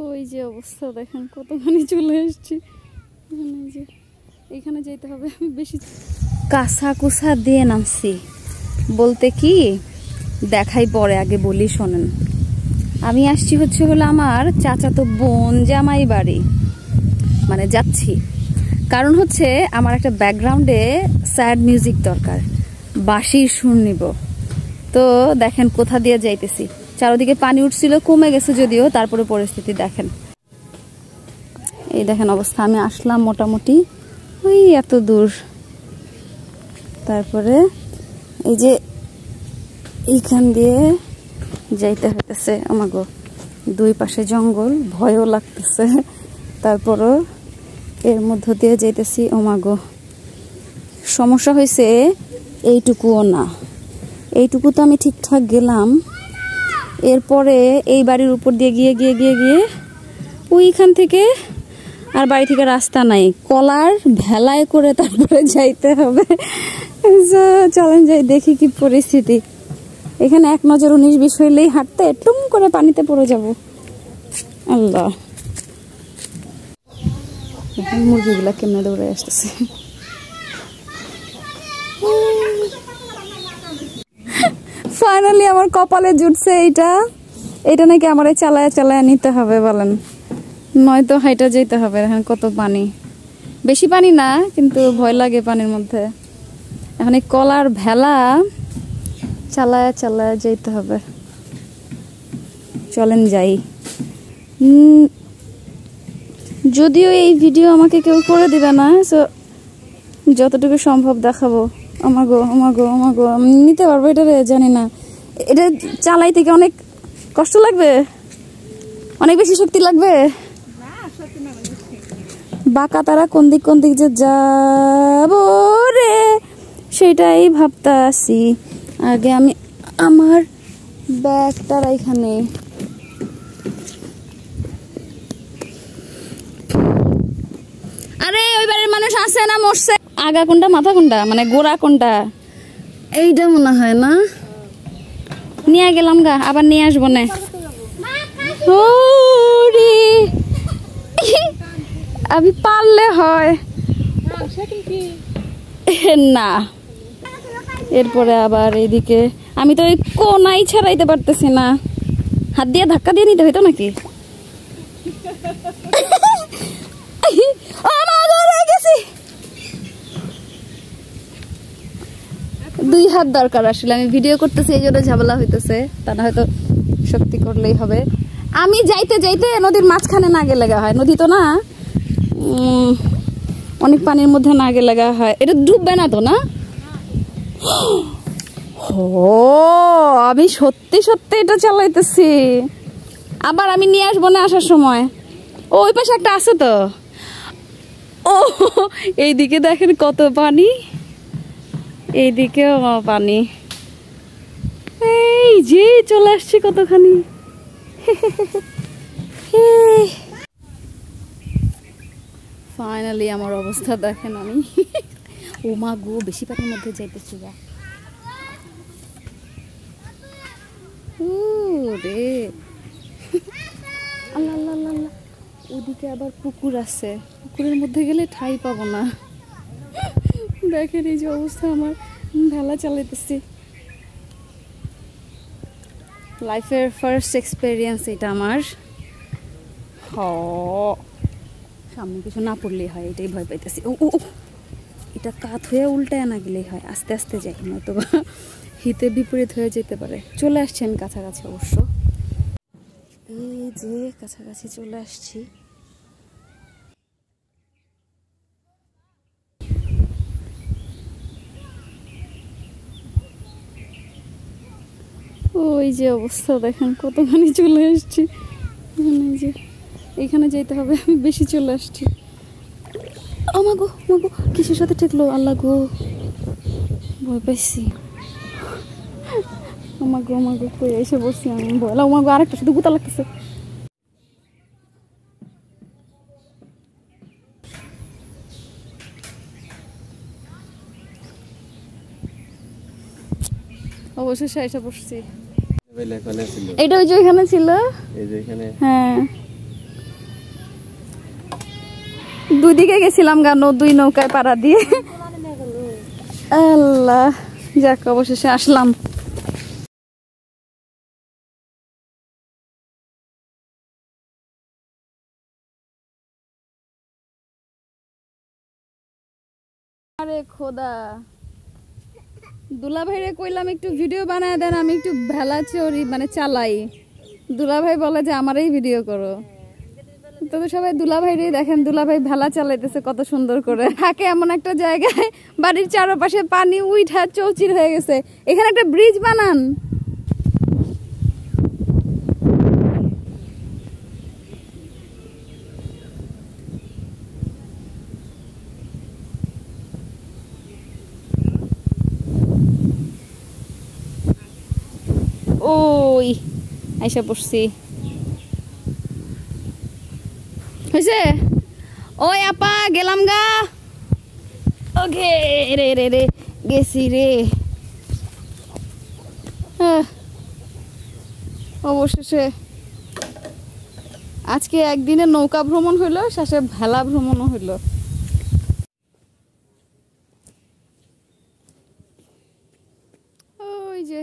ওই যে অবস্থা দেখেন কতখানি চলে এসেছি। যে এখানে যেতে হবে বেশি। কাঁসা কুসা দিয়ে নামছি বলতে কি দেখাই পরে, আগে বলি শোনেন। আমি আসছি হলো আমার চাচাতো বোন জামাই বাড়ি, মানে যাচ্ছি কারণ হচ্ছে আমার একটা ব্যাকগ্রাউন্ডে স্যাড মিউজিক দরকার, বাঁশির সুর নিব। তো দেখেন কোথা দিয়ে যাইতেছি, চারদিকে পানি উঠছিল, কমে গেছে যদিও, তারপরে পরিস্থিতি দেখেন। এই দেখেন অবস্থা, আমি আসলাম মোটামুটি ওই এত দূর, তারপরে এই যে এইখান দিয়ে যাইতে হইতেছে। আমাগো দুই পাশে জঙ্গল, ভয়ও লাগতেছে, তারপরও এর মধ্য দিয়ে যাইতেছি। ওমাগো সমস্যা হয়েছে এইটুকুও না, এইটুকু তো আমি ঠিকঠাক গেলাম, এরপরে এই বাড়ির উপর দিয়ে গিয়ে গিয়ে গিয়ে গিয়ে ওইখান থেকে আর বাড়ি থেকে রাস্তা নাই, কলার ভেলায় করে তারপরে যাইতে হবে। চলেন যাই দেখি কি পরিস্থিতি। এখানে 1 নজর 19-20 হইলেই হাঁটতে টুম করে পানিতে পড়ে যাব। আল্লাহ, মুরগিগুলা কেমনে দৌড়ে আসতেছে। ফাইনালি আমার কপালে জুটছে এইটা নাকি আমার চালায় চালায় নিতে হবে বলেন, নয়তো হাইটা যেতে হবে। এখন কত পানি, বেশি পানি না কিন্তু ভয় লাগে পানির মধ্যে। এখন এই কলার ভেলা চালায় চালায় যেতে হবে। চলেন যাই। যদিও এই ভিডিও আমাকে কেউ করে দিবে না, সো যতটুকু সম্ভব দেখাবো। আমাগো আমাগো আমাগো আমি নিতে পারবো এটা, জানি না। এটা চালাইতে কি অনেক কষ্ট লাগবে, অনেক বেশি শক্তি লাগবে। বাঁকা তারা কোন দিক যে যাবো রে, সেটাই ভাবতাছি। আগে আমি আমার ব্যাগটা এখানে, আরে ওই বাড়ির মানুষ আছে না মরছে? আগা কোনটা মাথা কোনটা, মানে গোড়া কোনটা, এইটা মনে হয় না। নিয়ে গেলাম গা, আবার নিয়ে আসবো না। আমি পারলে হয় না। এরপরে আবার এইদিকে আমি তো ওই কোনাই ছাড়াইতে পারতেছি না, হাত দিয়ে ধাক্কা দিয়ে নিতে হইতো নাকি। দুই হাত দরকার আসলে, আমি ভিডিও করতেছি এই জন্য ঝামেলা হইতেছে, তা না হয়তো শক্তি করলেই হবে। আমি যাইতে যাইতে নদীর মাঝখানে না গেলে হয়, নদী তো না, অনেক পানির মধ্যে না গেলে হয়। এটা ডুববে না তো না? ও আমি সত্যি সত্যি এটা চালাইতেছি। আবার আমি নিয়ে আসবো না আসার সময়। ওই পাশে একটা আছে তো। ও এইদিকে দেখেন কত পানি, এইদিকেও পানি। এই যে চলে আসছি কতখানি। ফাইনালি আমার অবস্থা দেখেন, আমি ও মা গো বেশি পানির মধ্যে যাইতেছি গা। রে আল্লাহ আল্লাহ আল্লাহ, ওদিকে আবার পুকুর আছে, পুকুরের মধ্যে গেলে ঠাই পাবো না। দেখেন এই যে অবস্থা, আমার ভেলা চালাইতেছি। লাইফের ফার্স্ট এক্সপেরিয়েন্স এটা আমার। সামনে কিছু না পড়লেই হয়, এটাই ভয় পাইতেছি। ও ও এটা কাত হয়ে উল্টায় না গেলেই হয়, আস্তে আস্তে যাই, নয়তো হিতে বিপরীত হয়ে যেতে পারে। চলে আসছি আমি কাছাকাছি অবশ্য, এই যে কাছাকাছি চলে আসছি। ওই যে অবস্থা দেখেন কতখানি চলে আসছি। যে এখানে যেতে হবে, আমি বেশি চলে আসছি। আমাগো আমাগো কিসের সাথে ঠেকলো, আল্লাহ গো ভয় পাইছি। আমাগো আমাগো কই এসে বসছি আমি, ভয় আমাগো আরেকটা শুধু গুতা লাগতেছে। অবশেষে এসে বসছি। এটা ওই যে ওইখানে ছিল, হ্যাঁ দুই দিকে গেছিলাম গা দুই নৌকায় পাড়া দিয়ে। আল্লাহ, যাক অবশেষে আসলাম। আরে খোদা, দুলাভাইরে কইলাম একটু ভিডিও বানায় দেন, আমি একটু ভেলা চড়ি মানে চালাই। দুলাভাই বলে যে আমারই ভিডিও করো। তো সবাই দুলাভাইরে দেখেন, দুলাভাই ভেলা চালাইতেছে কত সুন্দর করে। থাকে এমন একটা জায়গায় বাড়ির চারপাশে পানি উইঠা চৌচির হয়ে গেছে, এখানে একটা ব্রিজ বানান। ওই আইসা পড়ছি, হয়েছে? ওই আপা গেলাম গা। ওকে রে রে রে গেছি রে। অবশেষে আজকে একদিনে নৌকা ভ্রমণ হইলো, শেষে ভেলা ভ্রমণও হইলো। ওই যে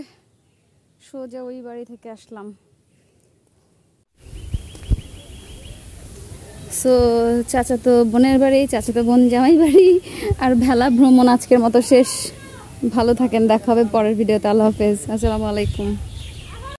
সোজা ওই বাড়ি থেকে আসলাম। সো চাচাতো বোনের বাড়ি, চাচাতো বোন জামাই বাড়ি, আর ভেলা ভ্রমণ আজকের মতো শেষ। ভালো থাকেন, দেখা হবে পরের ভিডিওতে। আল্লাহ হাফেজ, আসসালামু আলাইকুম।